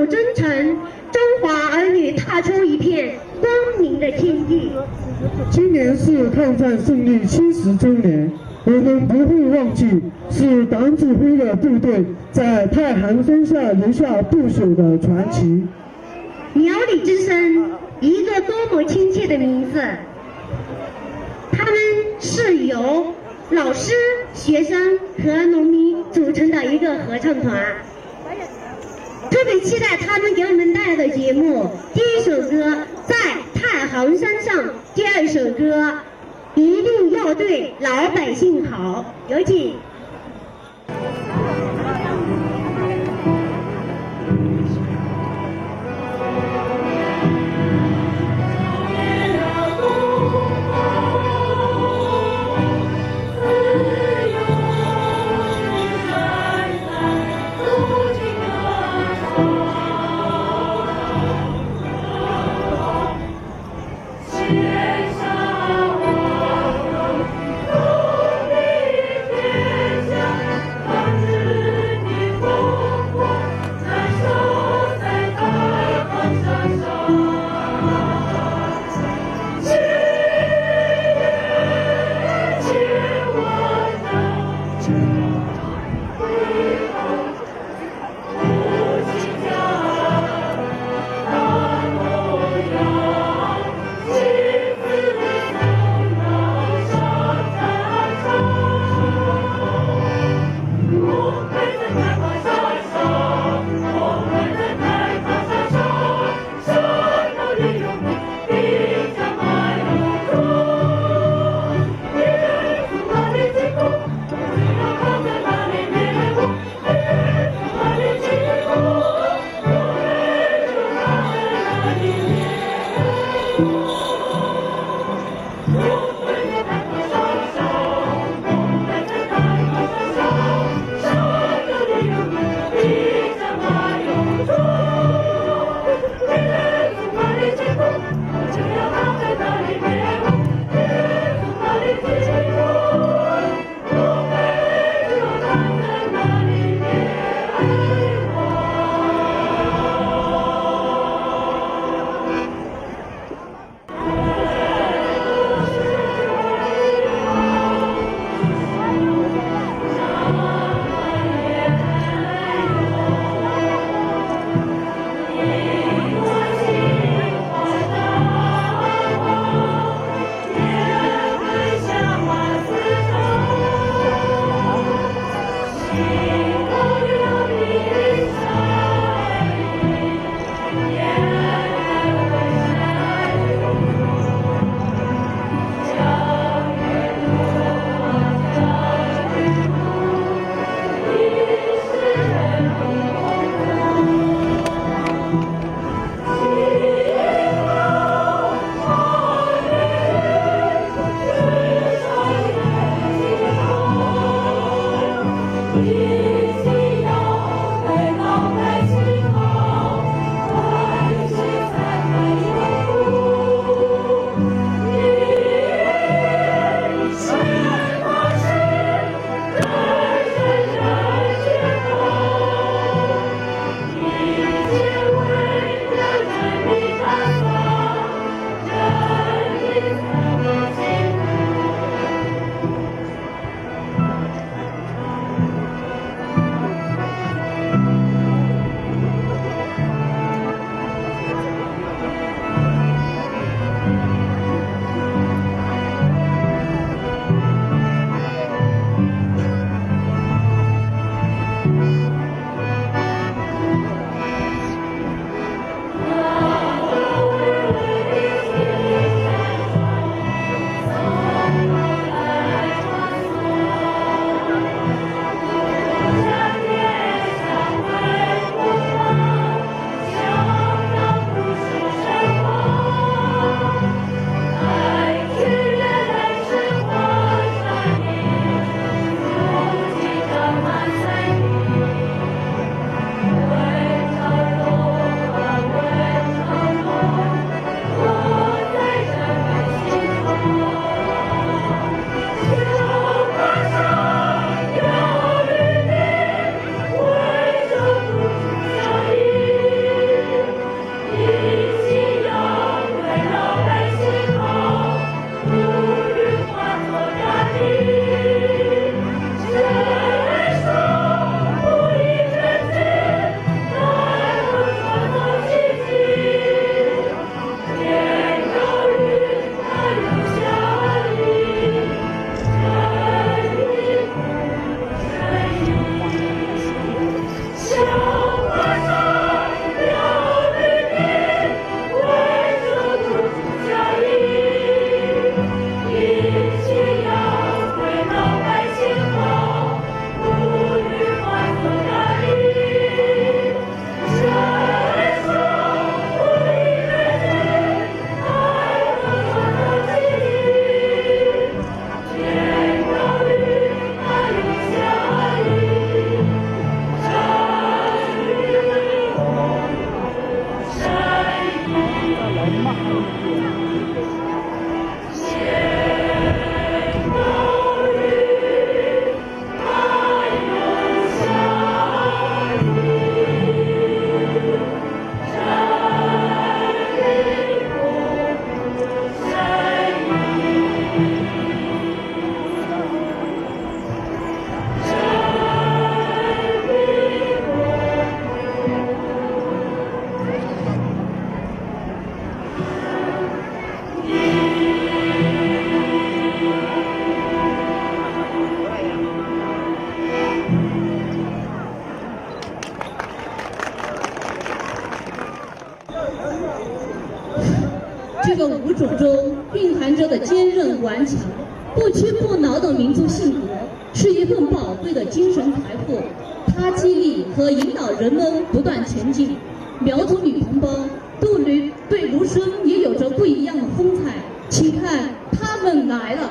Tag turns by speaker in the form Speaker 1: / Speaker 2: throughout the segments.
Speaker 1: 征程，中华儿女踏出一片光明的天地。
Speaker 2: 今年是抗战胜利70周年，我们不会忘记是党指挥的部队在太行山下留下不朽的传奇。
Speaker 1: 苗里之声，一个多么亲切的名字！他们是由老师、学生和农民组成的一个合唱团。特别期待他们给我们带来的节目。第一首歌《在太行山上》，第二首歌一定要对老百姓好。有请。
Speaker 3: 天上我们共明天。物种中蕴含着的坚韧顽强、不屈不挠的民族性格，是一份宝贵的精神财富。它激励和引导人们不断前进。苗族女同胞对芦笙也有着不一样的风采，请看，她们来了。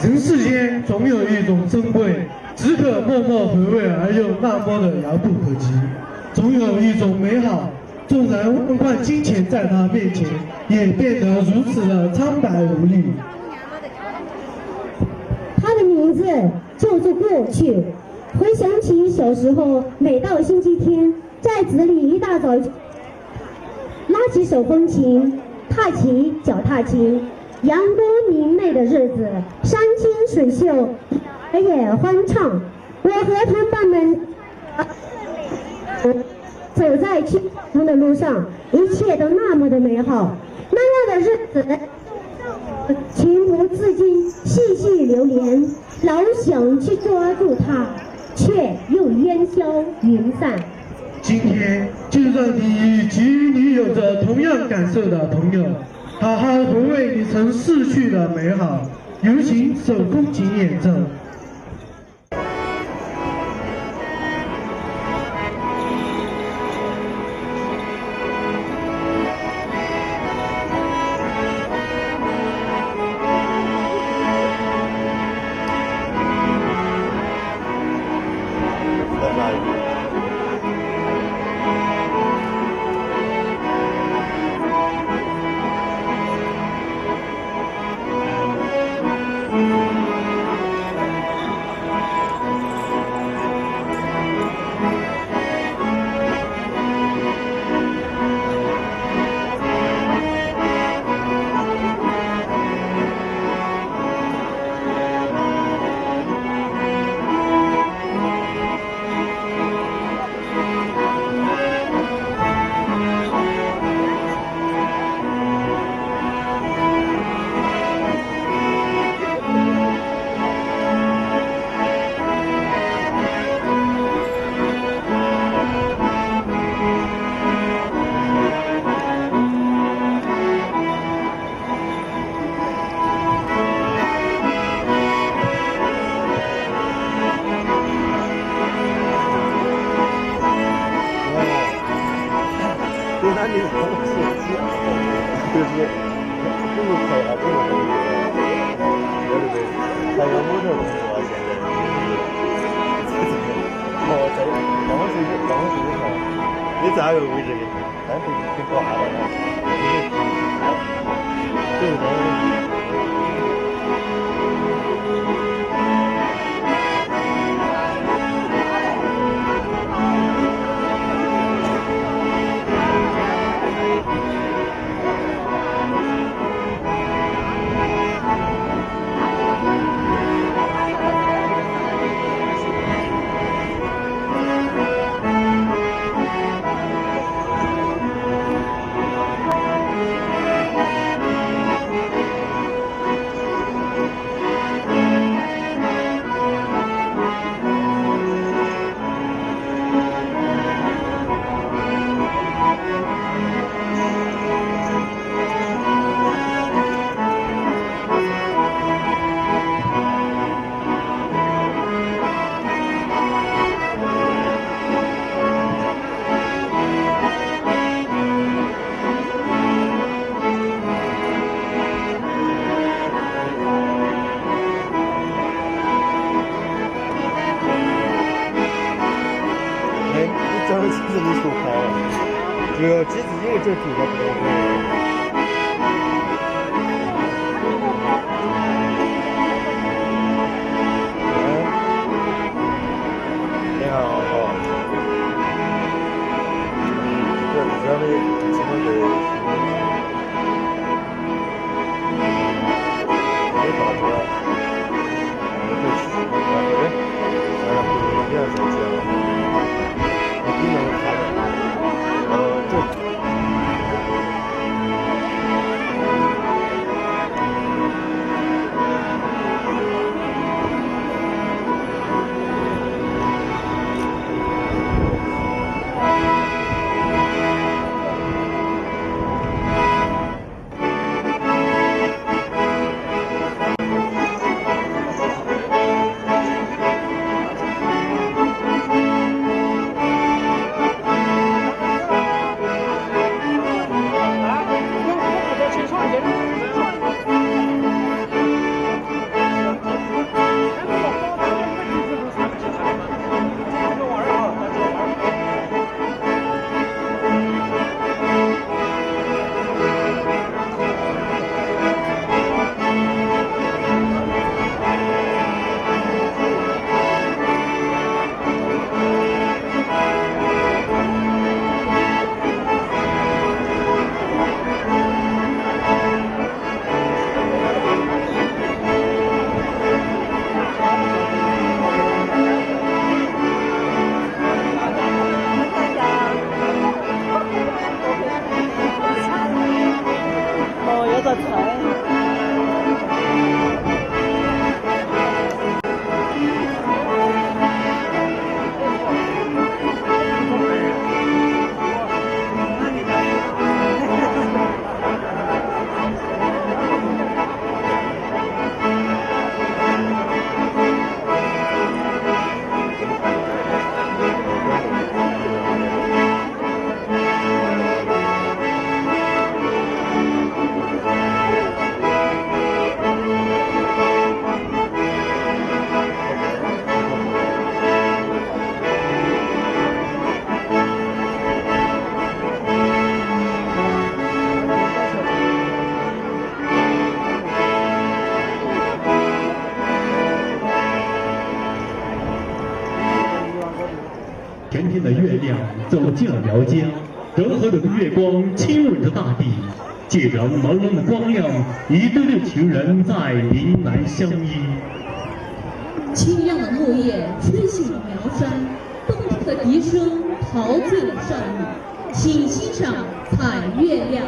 Speaker 2: 人世间总有一种珍贵，只可默默回味而又那么的遥不可及；总有一种美好，纵然万贯金钱在他面前，也变得如此的苍白无力。
Speaker 1: 他的名字叫做过去。回想起小时候，每到星期天，在子里一大早拉起手风琴，踏起脚踏琴，阳光明媚的日子，山清水秀，儿也欢畅。我和同伴们走在去往的路上，一切都那么的美好。那样的日子，情不自禁，细细流连，老想去抓住它，却又烟消云散。
Speaker 2: 今天就让你与给予你有着同样感受的朋友，好好回味你曾逝去的美好。有请手风琴演奏。
Speaker 4: 这个开啊，这个可以我这边还有摩托工作现在。让我试试看，你咋个位置的？咱挺搞啥的呢？对不对？这机子你说开了，只有机子这个这主要不能开。你好，这比较的情况的，没搞出来，不要再接了。
Speaker 5: 甜甜的月亮走进了苗疆，柔和的月光亲吻着大地，借着朦胧的光亮，一对对情人在林南相依。
Speaker 3: 清亮的木叶吹醒了苗山，动听的笛声陶醉了少女。请欣赏《采月亮》。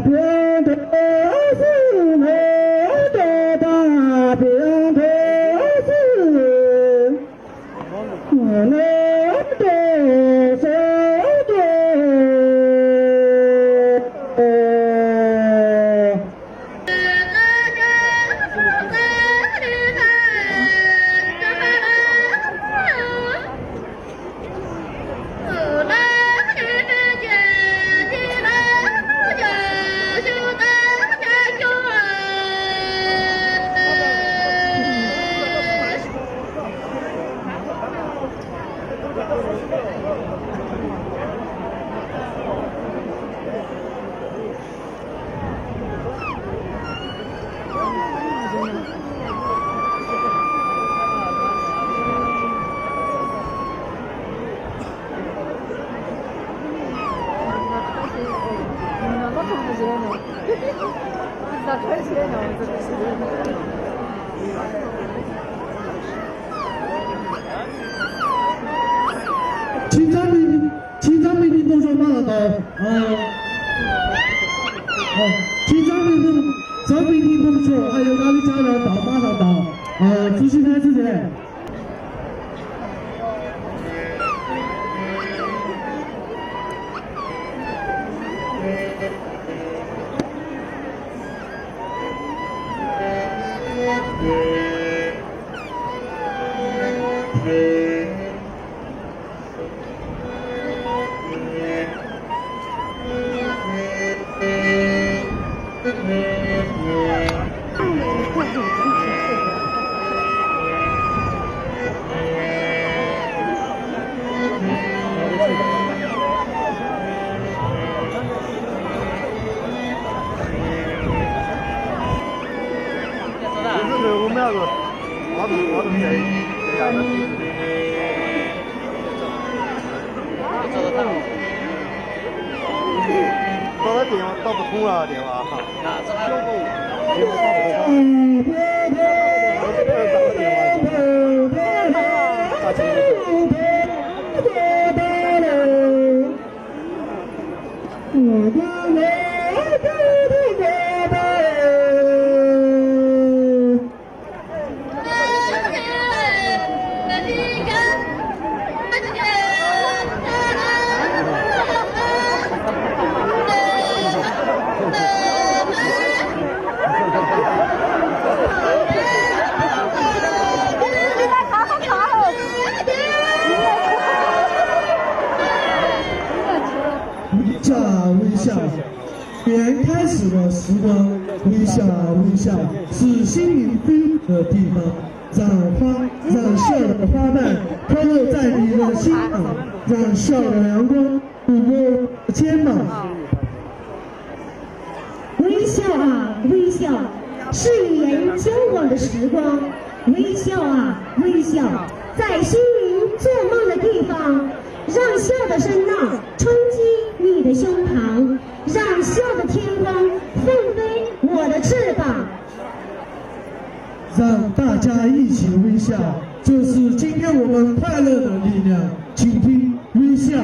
Speaker 2: 别请张明平同学马上到，请张明平同学还有他的家人到马上到，主席台之前。
Speaker 4: 打不通了电话。微笑，原开始的时光，微笑啊微笑，是心灵飞舞的地方。让笑的花瓣飘落在你的心上，让笑的阳光抚摸肩膀。
Speaker 1: 微笑啊微笑，是与人交往的时光。微笑啊微笑，在心灵做梦的地方。让笑的声浪冲击你的胸膛，让笑的天空放飞我的翅膀。
Speaker 2: 让大家一起微笑，就是今天我们快乐的力量。请听微笑。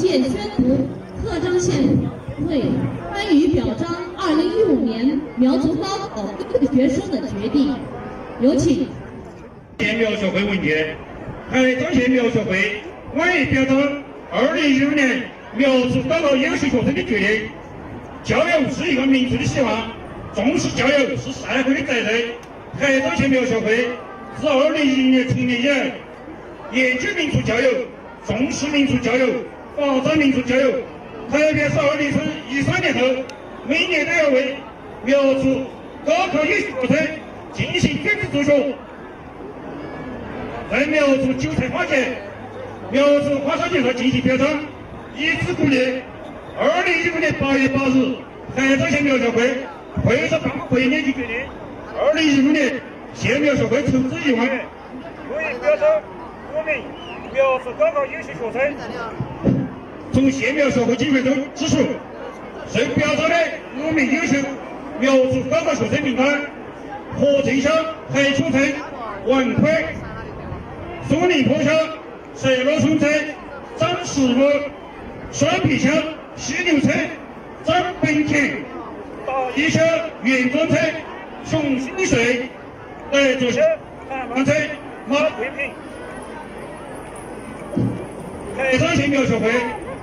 Speaker 3: 现宣读贺章县会关于表彰2015年苗族高考各学生的决定，有请。
Speaker 6: 苗协会文件，海章县苗协会关于表彰2015年苗族高考优秀学生的决定。教育是一个民族的希望，重视教育是社会的责任。海章县苗协会自2010年成立以来，研究民族教育，重视民族教育，发展民族教育，特别是2013年后，每年都要为苗族高考优秀学生进行卷子助学，在苗族韭菜花节、苗族花烧节上进行表彰，以此鼓励。2015年8月8日，海章县苗协会会上会年级决定，2015年县苗协会筹资1万元，为表彰5名苗族高考优秀学生。从县苗协会经费中支出，受表彰的5名优秀苗族高考学生名单：何正乡、海村村、王奎、松林坡乡、石螺村村、张石屋、双皮乡、西牛村、张本田、大一乡、元庄村、熊新水、德州乡、韩湾村、马桂平。海章县苗协会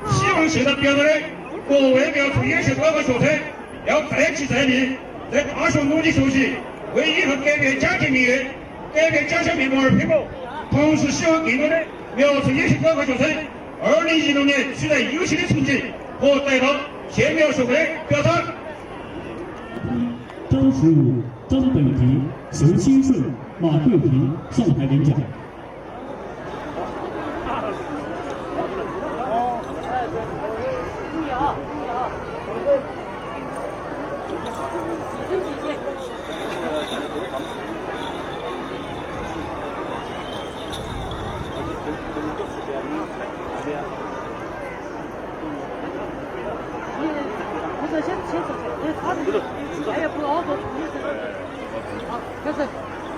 Speaker 6: 希望现场表彰的各位苗族优秀高考学生要再接再厉，在大学努力学习，为以后改变家庭命运、改变家乡面貌而拼搏。同时，希望更多的苗族优秀高考学生2016年取得优秀的成绩和得到县苗协会的表彰。
Speaker 5: 张十五、张本平、熊新顺、马桂平上台领奖。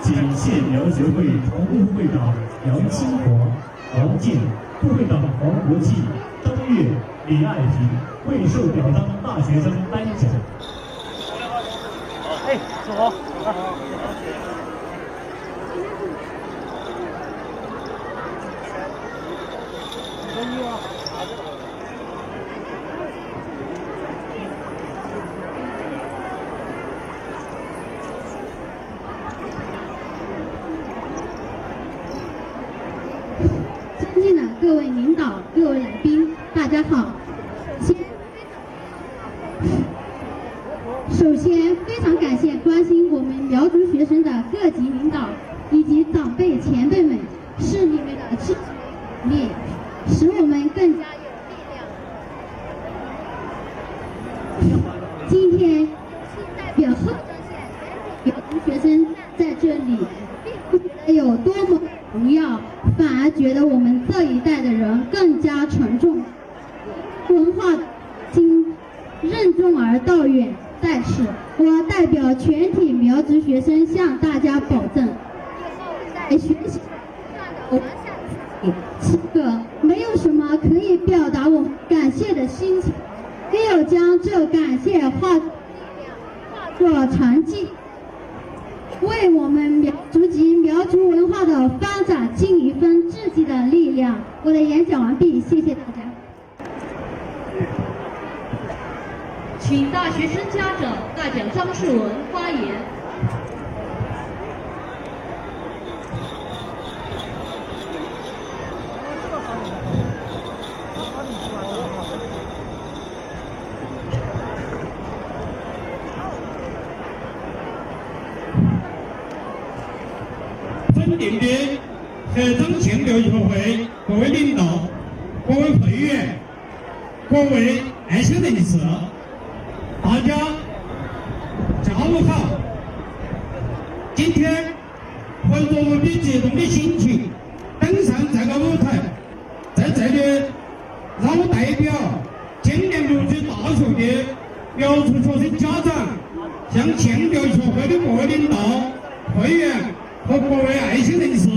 Speaker 5: 请县苗协会常务会长杨清华、王健、副会长黄国际、张悦、李爱平为受表彰大学生颁奖。
Speaker 6: 祝贺！
Speaker 1: 尊敬的各位领导、各位来宾，大家好。首先，非常感谢关心我们苗族学生的各级领导以及长辈前辈们，是你们的支持鼓励，使我们更加有力量。今天代表贺章县苗族学生在这里，并不觉得有多么荣耀，反而觉得我们这一代的人更加沉重。文化经任重而道远，在此我代表全体苗族学生向大家保证，在学习上的完善自己，此刻没有什么可以表达我们感谢的心情，唯有将这感谢化作成绩，为我们苗族及苗族文化的发展尽一份自己的力量。我的演讲完毕，谢谢大家。
Speaker 3: 请大学生家长代表张世文发言。
Speaker 6: 尊敬的海章县苗协会各位领导、各位会员、各位爱心人士，大家下午好！今天怀着无比激动的心情登上这个舞台，在这里让我代表今年录取大学的苗族学生家长，向县苗协会的各位领导、会员和各位爱心人士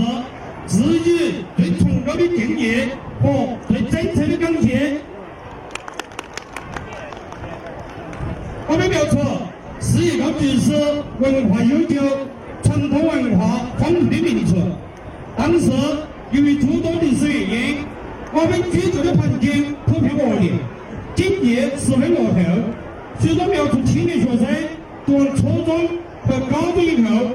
Speaker 6: 致以最崇高的敬意和最真诚的感谢。我们苗族是一个历史文化悠久、传统文化丰富的民族，但是由于诸多历史原因，我们居住的环境普遍恶劣，经济十分落后。许多苗族青年学生读完初中和高中以后，